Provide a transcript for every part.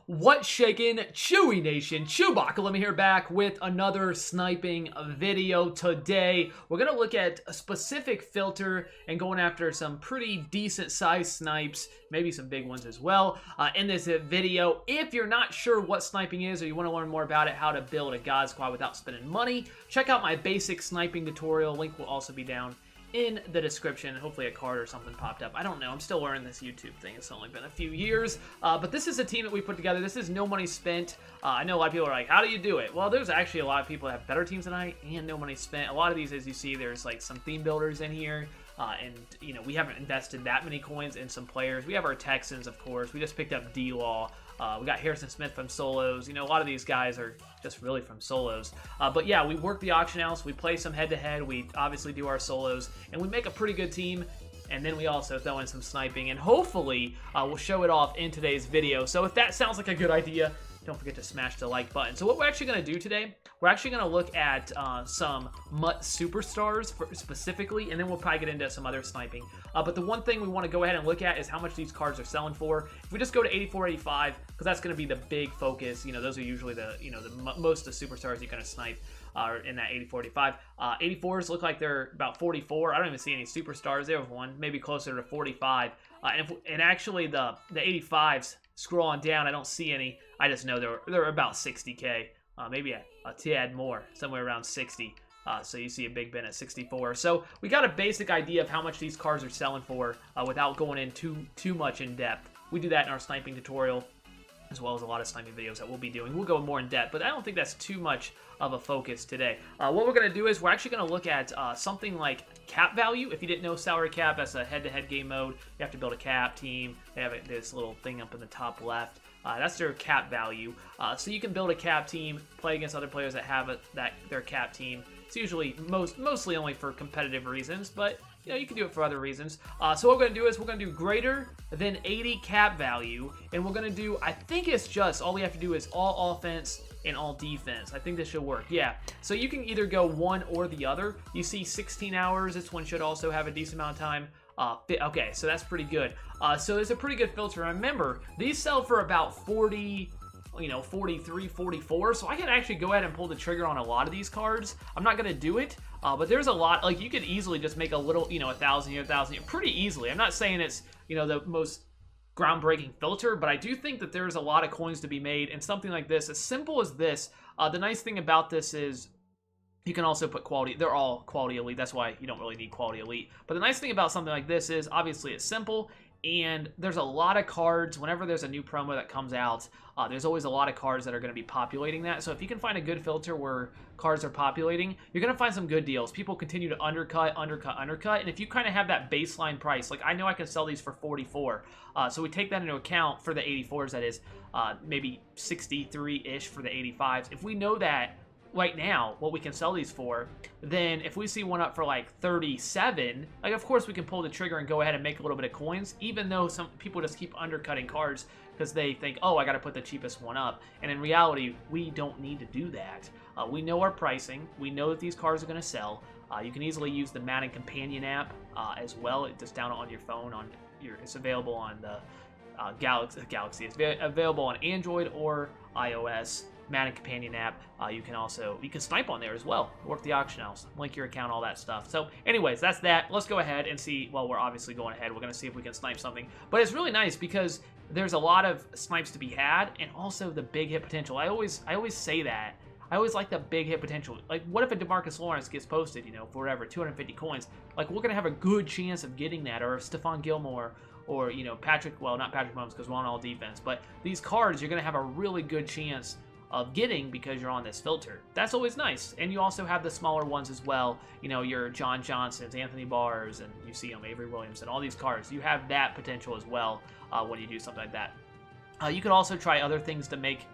What's shaking, Chewy Nation? ChewbaccaLemma here, back with another sniping video. Today, we're going to look at a specific filter and going after some pretty decent sized snipes, maybe some big ones as well, in this video. If you're not sure what sniping is or you want to learn more about it, how to build a God Squad without spending money, check out my basic sniping tutorial. Link will also be down in the description. Hopefully a card or something popped up. I don't know. I'm still learning this YouTube thing. It's only been a few years. But this is a team that we put together. This is no money spent. I know a lot of people are like, how do you do it? Well, there's actually a lot of people that have better teams than I and no money spent. A lot of these, as you see, there's like some theme builders in here. And, you know, we haven't invested that many coins in some players. We have our Texans, of course. We just picked up D-Law. We got Harrison Smith from solos. You know, a lot of these guys are just really from solos. But yeah, we work the auction house. We play some head-to-head. We obviously do our solos. And we make a pretty good team. And then we also throw in some sniping. And hopefully, we'll show it off in today's video. So if that sounds like a good idea, don't forget to smash the like button. So what we're actually going to do today, we're actually going to look at some MUT Superstars specifically, and then we'll probably get into some other sniping. But the one thing we want to go ahead and look at is how much these cards are selling for. If we just go to 84.85, because that's going to be the big focus. You know, those are usually the, you know, most of the superstars you're going to snipe are in that 84.85. 84s look like they're about 44. I don't even see any superstars. There was one, maybe closer to 45. And actually the 85s, scroll on down, I don't see any. I just know they're about 60K, maybe a tad more, somewhere around 60. So you see a big bin at 64. So we got a basic idea of how much these cards are selling for without going in too much in depth. We do that in our sniping tutorial, as well as a lot of sniping videos that we'll be doing. We'll go more in depth, but I don't think that's too much of a focus today. What we're going to do is we're actually going to look at something like cap value. If you didn't know salary cap, that's a head-to-head game mode. You have to build a cap team. They have this little thing up in the top left. That's their cap value. So you can build a cap team, play against other players that have their cap team. It's usually mostly only for competitive reasons, but you know, you can do it for other reasons. So what we're going to do is we're going to do greater than 80 cap value, and we're going to do, I think it's just, all we have to do is all offense and all defense. I think this should work. Yeah. So you can either go one or the other. You see 16 hours. This one should also have a decent amount of time. Okay, so that's pretty good. So it's a pretty good filter. Remember, these sell for about 40, you know, 43, 44. So I can actually go ahead and pull the trigger on a lot of these cards. I'm not going to do it, but there's a lot. Like, you could easily just make a little, you know, 1,000 here, 1,000 here, pretty easily. I'm not saying it's, you know, the most groundbreaking filter, but I do think that there's a lot of coins to be made, and something like this, as simple as this, the nice thing about this is you can also put quality. They're all quality elite. That's why you don't really need quality elite. But the nice thing about something like this is obviously it's simple, and there's a lot of cards. Whenever there's a new promo that comes out, there's always a lot of cards that are going to be populating that. So if you can find a good filter where cards are populating, you're going to find some good deals. People continue to undercut, and if you kind of have that baseline price, like I know I can sell these for 44, so we take that into account for the 84s, that is maybe 63-ish for the 85s. If we know that right now what we can sell these for, then if we see one up for like 37, like of course we can pull the trigger and go ahead and make a little bit of coins, even though some people just keep undercutting cards because they think, oh, I got to put the cheapest one up. And in reality, we don't need to do that. We know our pricing. We know that these cards are going to sell. You can easily use the Madden companion app as well. It's just down on your phone. It's available on the Galaxy. It's available on Android or iOS. Madden companion app. You can snipe on there as well. Work the auction house, link your account, all that stuff. So anyways, that's that. Let's go ahead and see. Well, we're obviously going ahead. We're going to see if we can snipe something. But it's really nice because there's a lot of snipes to be had, and also the big hit potential. I always say that. I always like the big hit potential. Like, what if a DeMarcus Lawrence gets posted, you know, for whatever, 250 coins? Like, we're going to have a good chance of getting that, or Stephon Gilmore, or, you know, not Patrick Mahomes because we're on all defense. But these cards, you're going to have a really good chance of getting because you're on this filter. That's always nice. And you also have the smaller ones as well. You know, your John Johnsons, Anthony Barrs, and you see them, Avery Williams, and all these cards. You have that potential as well when you do something like that. You could also try other things to make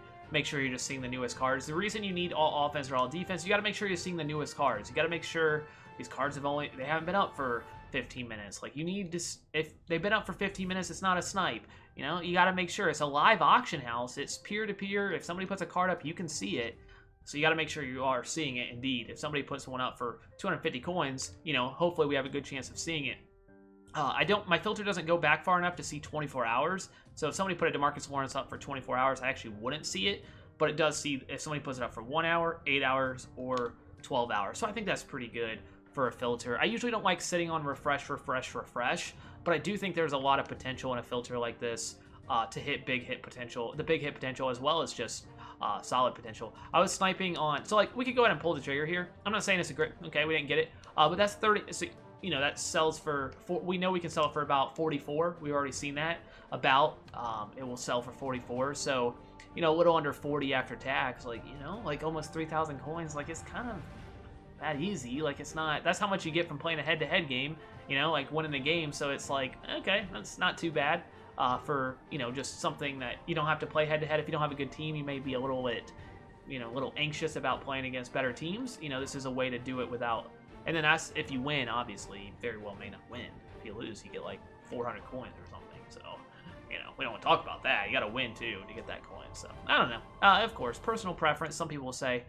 sure you're just seeing the newest cards. The reason you need all offense or all defense, you got to make sure you're seeing the newest cards. You got to make sure these cards they haven't been up for 15 minutes. Like, you need to, if they've been up for 15 minutes, it's not a snipe. You know, you got to make sure it's a live auction house. It's peer-to-peer. If somebody puts a card up, you can see it. So you got to make sure you are seeing it indeed. If somebody puts one up for 250 coins, you know, hopefully we have a good chance of seeing it. My filter doesn't go back far enough to see 24 hours. So if somebody put a DeMarcus Lawrence up for 24 hours, I actually wouldn't see it. But it does see if somebody puts it up for 1 hour, 8 hours, or 12 hours. So I think that's pretty good for a filter. I usually don't like sitting on refresh, but I do think there's a lot of potential in a filter like this to hit big hit potential, the big hit potential, as well as just solid potential. I was sniping on, so like we could go ahead and pull the trigger here. I'm not saying it's a great, okay, we didn't get it, but that's 30, so, you know, that sells for, we know we can sell it for about 44. We've already seen that about, it will sell for 44. So, you know, a little under 40 after tax, like, you know, like almost 3,000 coins. Like, it's kind of that easy. Like, it's not, that's how much you get from playing a head-to-head game, you know, like winning a game. So it's like, okay, that's not too bad for, you know, just something that you don't have to play head-to-head. If you don't have a good team, you may be a little bit, you know, a little anxious about playing against better teams. You know, this is a way to do it without, and then that's, if you win, obviously, you very well may not win. If you lose, you get like 400 coins or something. So, you know, we don't want to talk about that. You got to win, too, to get that coin. So, I don't know. Of course, personal preference. Some people will say,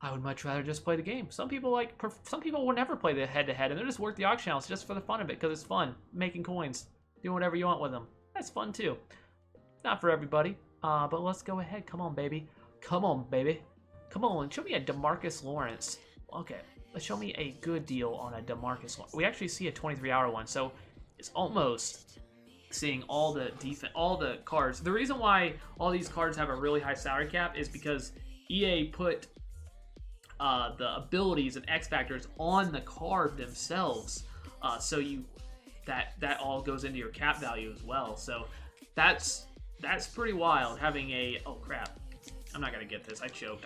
I would much rather just play the game. Some people will never play the head-to-head, and they'll just work the auction house just for the fun of it, because it's fun. Making coins. Doing whatever you want with them. That's fun, too. Not for everybody, but let's go ahead. Come on, baby. Come on, baby. Come on. Show me a DeMarcus Lawrence. Okay. Let's show me a good deal on a DeMarcus Lawrence. We actually see a 23-hour one, so it's almost seeing all the all the cards. The reason why all these cards have a really high salary cap is because EA put the abilities and X factors on the card themselves, so that all goes into your cap value as well. So that's pretty wild. Having a, oh crap, I'm not gonna get this. I choked.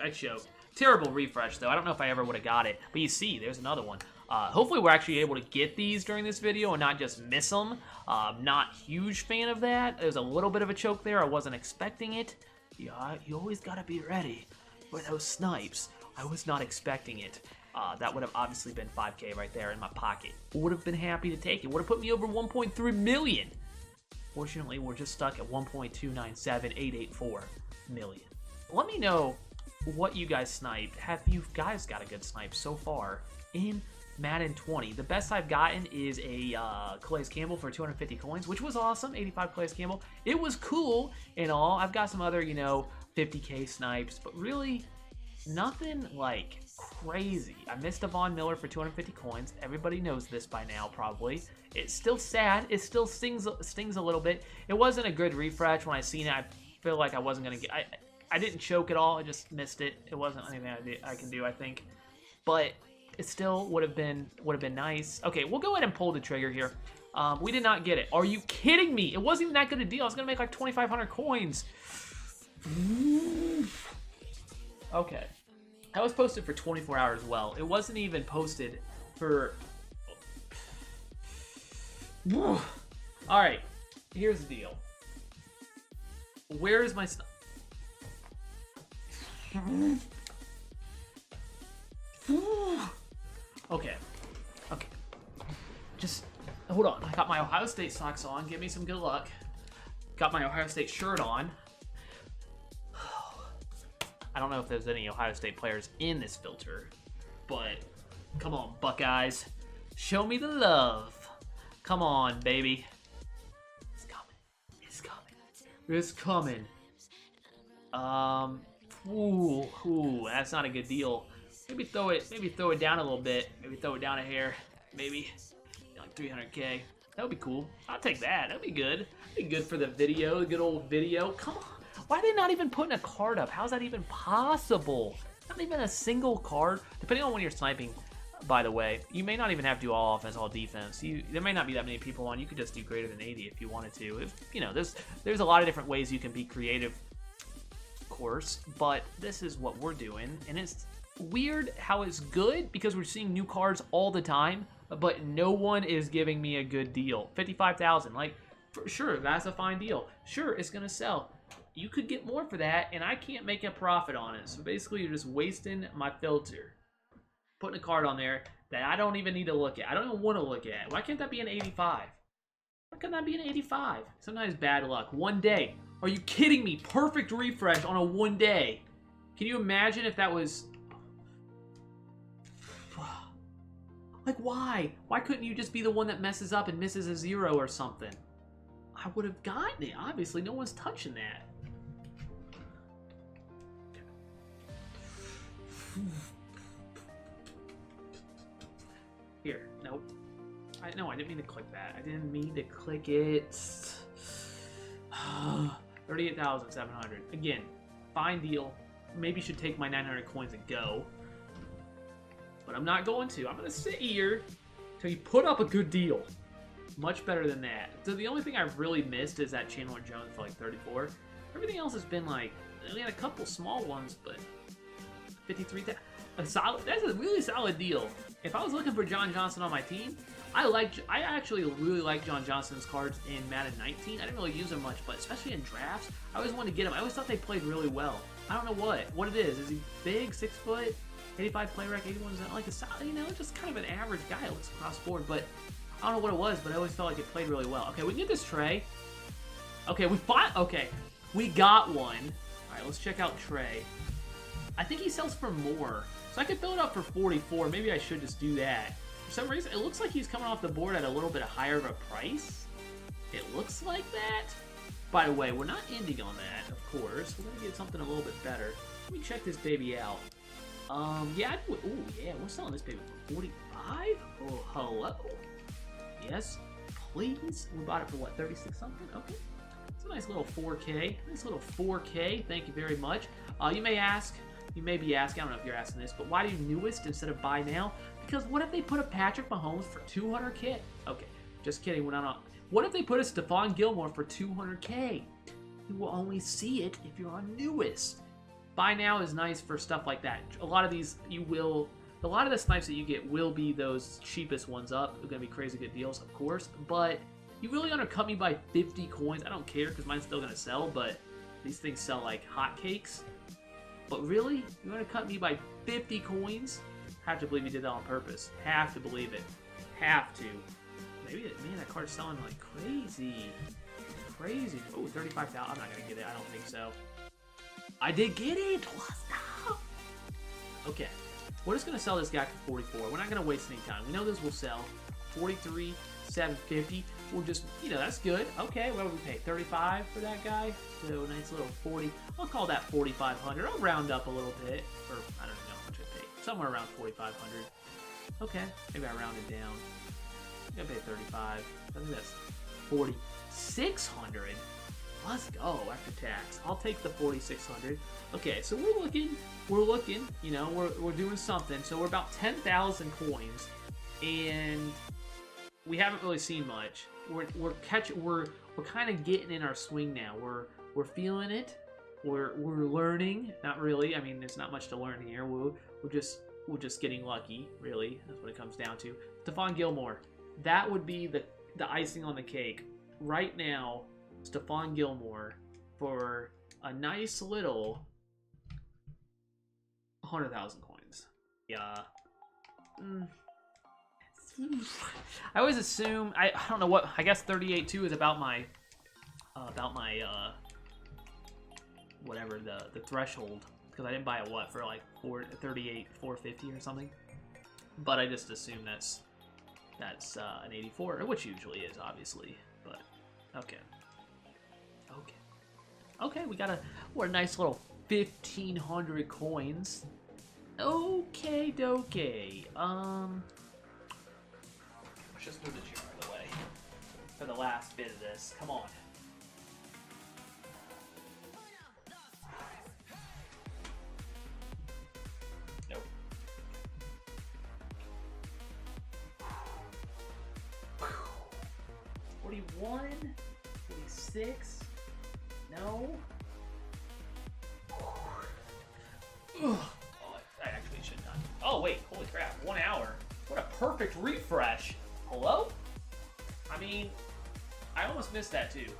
Terrible refresh, though. I don't know if I ever would have got it. But you see, there's another one. Hopefully, we're actually able to get these during this video and not just miss them. Not huge fan of that. There's a little bit of a choke there. I wasn't expecting it. Yeah, you always got to be ready for those snipes. I was not expecting it. That would have obviously been 5K right there in my pocket. Would have been happy to take it. Would have put me over 1.3 million. Fortunately, we're just stuck at 1.297884 million. Let me know what you guys sniped. Have you guys got a good snipe so far in Madden 20? The best I've gotten is a Calais Campbell for 250 coins, which was awesome. 85 Calais Campbell. It was cool and all. I've got some other, you know, 50K snipes, but really nothing like crazy. I missed a Von Miller for 250 coins. Everybody knows this by now, probably. It's still sad. It still stings a little bit. It wasn't a good refresh. When I seen it, I feel like I wasn't gonna get. I didn't choke at all. I just missed it. It wasn't anything I can do, I think. But it still would have been nice. Okay, we'll go ahead and pull the trigger here. We did not get it. Are you kidding me? It wasn't even that good a deal. I was gonna make like 2,500 coins. Okay. That was posted for 24 hours as well. It wasn't even posted for... Alright. Here's the deal. Where is my stuff? Okay. Just hold on. I got my Ohio State socks on. Give me some good luck. Got my Ohio State shirt on. I don't know if there's any Ohio State players in this filter, but come on, Buckeyes. Show me the love. Come on, baby. It's coming. It's coming. Ooh, that's not a good deal. Maybe throw it down a little bit. Maybe throw it down a hair. Maybe like 300K. That would be cool. I'll take that. That'd be good. That'd be good for the video, the good old video. Come on. Why are they not even putting a card up? How's that even possible? Not even a single card. Depending on when you're sniping, by the way, you may not even have to do all offense, all defense. There may not be that many people on. You could just do greater than 80 if you wanted to. You know, there's a lot of different ways you can be creative, of course, but this is what we're doing, and it's weird how it's good because we're seeing new cards all the time, but no one is giving me a good deal. 55,000, like, for sure, that's a fine deal. Sure, it's gonna sell. You could get more for that, and I can't make a profit on it. So basically, you're just wasting my filter. Putting a card on there that I don't even need to look at. I don't even want to look at. Why can't that be an 85? Why can't that be an 85? Sometimes bad luck. One day. Are you kidding me? Perfect refresh on a one day. Can you imagine if that was... Like, why? Why couldn't you just be the one that messes up and misses a 0 or something? I would have gotten it. Obviously, no one's touching that. Here, nope. No, I didn't mean to click that. I didn't mean to click it. 38,700. Again, fine deal. Maybe should take my 900 coins and go. But I'm not going to. I'm going to sit here till you put up a good deal. Much better than that. So the only thing I've really missed is that Chandler Jones for like 34. Everything else has been like, we had a couple small ones, but 53,000. That's a really solid deal. If I was looking for John Johnson on my team, I actually really like John Johnson's cards in Madden 19. I didn't really use them much, but especially in drafts, I always wanted to get them. I always thought they played really well. I don't know what it is. Is he big, 6 foot, 85 play rec, 81? Is that like a solid, you know, just kind of an average guy. It looks across board, but I don't know what it was, but I always felt like it played really well. Okay, we can get this Trey. Okay, we got one. All right, let's check out Trey. I think he sells for more, so I could fill it up for 44. Maybe I should just do that. For some reason, it looks like he's coming off the board at a little bit higher of a price. It looks like that. By the way, we're not ending on that, of course. We're gonna get something a little bit better. Let me check this baby out. Yeah, ooh, yeah, we're selling this baby for 45. Oh, hello. Yes, please. We bought it for what, 36 something? Okay. It's a nice little 4K. Nice little 4K. Thank you very much. You may be asking, I don't know if you're asking this, but why do newest instead of buy now? Because what if they put a Patrick Mahomes for 200K? Okay, just kidding. We're not on. What if they put a Stephon Gilmore for 200K? You will only see it if you're on newest. Buy now is nice for stuff like that. A lot of these a lot of the snipes that you get will be those cheapest ones up. They're going to be crazy good deals, of course. But you really want to cut me by 50 coins. I don't care because mine's still going to sell, but these things sell like hotcakes. But really? You want to cut me by 50 coins? Have to believe you did that on purpose. Have to believe it. Have to. Maybe, man, that card's selling like crazy. Crazy. Oh, 35,000. I'm not going to get it. I don't think so. I did get it. What's up? Okay. We're just going to sell this guy for 44. We're not going to waste any time. We know this will sell. 43,750. We'll just, you know, that's good. Okay, what do we pay? 35 for that guy? So, nice little 40. I'll call that 4,500. I'll round up a little bit. Or, I don't know how much I paid. Somewhere around 4,500. Okay, maybe I round it down. I pay 35. I think that's 4,600. Let's go after tax. I'll take the 4,600. Okay, so we're looking, you know, we're doing something. So we're about 10,000 coins, and we haven't really seen much. We're kind of getting in our swing now. We're feeling it. We're learning. Not really. I mean, there's not much to learn here. We're just getting lucky. Really, that's what it comes down to. Stephon Gilmore. That would be the icing on the cake. Right now, Stephon Gilmore for a nice little 100,000 coins. Yeah. I always assume, I don't know what, I guess 38.2 is about my whatever the threshold, because I didn't buy it for like 450 or something. But I just assume that's an 84, which usually is, obviously. But okay. Okay, we're a nice little 1,500 coins. Okay, dokey. Let's just move the chair out of the way for the last bit of this. Come on. Nope. 41, 46. No. Oh, I actually should not. Oh wait, holy crap! 1 hour. What a perfect refresh. Hello? I mean, I almost missed that too.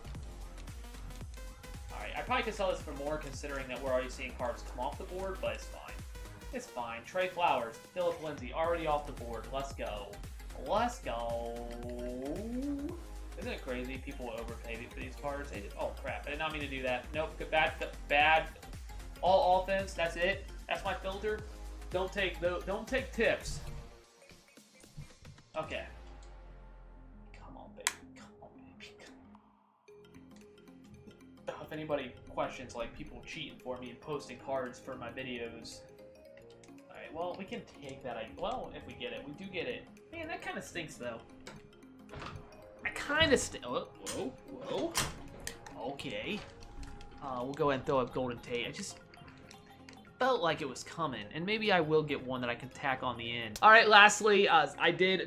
All right, I probably could sell this for more considering that we're already seeing cards come off the board, but it's fine. It's fine. Trey Flowers, Phillip Lindsay, already off the board. Let's go. Let's go. Isn't it crazy? People overpay for these cards. Oh crap! I did not mean to do that. Nope. Bad. All offense. That's it. That's my filter. Don't take tips. Okay. Come on, baby. Come on, baby. If anybody questions, like, people cheating for me and posting cards for my videos. Alright, well, we can take that. Well, if we get it. We do get it. Man, that kind of stinks, though. I kind of whoa, whoa. Okay. We'll go ahead and throw up Golden Tate. I just felt like it was coming, and maybe I will get one that I can tack on the end. All right, lastly,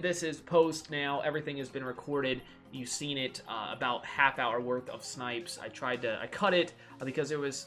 this is post now. Everything has been recorded. You've seen it, about half-hour worth of snipes. I cut it because there was,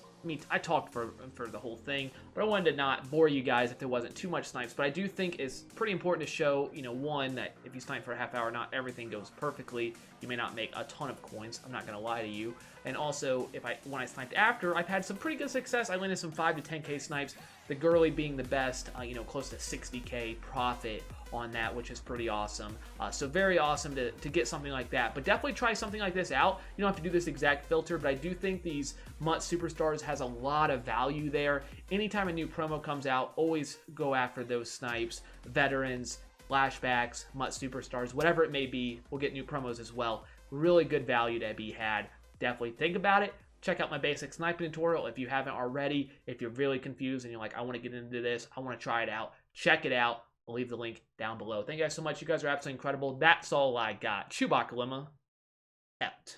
I talked for the whole thing, but I wanted to not bore you guys if there wasn't too much snipes. But I do think it's pretty important to show, one, that if you snipe for a half hour, not everything goes perfectly. You may not make a ton of coins. I'm not going to lie to you. And also, when I sniped after, I've had some pretty good success. I landed some 5 to 10K snipes. The Gurley being the best, close to 60K profit on that, which is pretty awesome. So very awesome to get something like that. But definitely try something like this out. You don't have to do this exact filter, but I do think these MUT Superstars has a lot of value there. Anytime a new promo comes out, always go after those snipes, veterans, flashbacks, MUT Superstars, whatever it may be. We'll get new promos as well. Really good value to be had. Definitely think about it. Check out my basic sniping tutorial if you haven't already. If you're really confused and you're like, I want to get into this, I want to try it out, check it out. I'll leave the link down below. Thank you guys so much. You guys are absolutely incredible. That's all I got. ChewbaccaLemma out.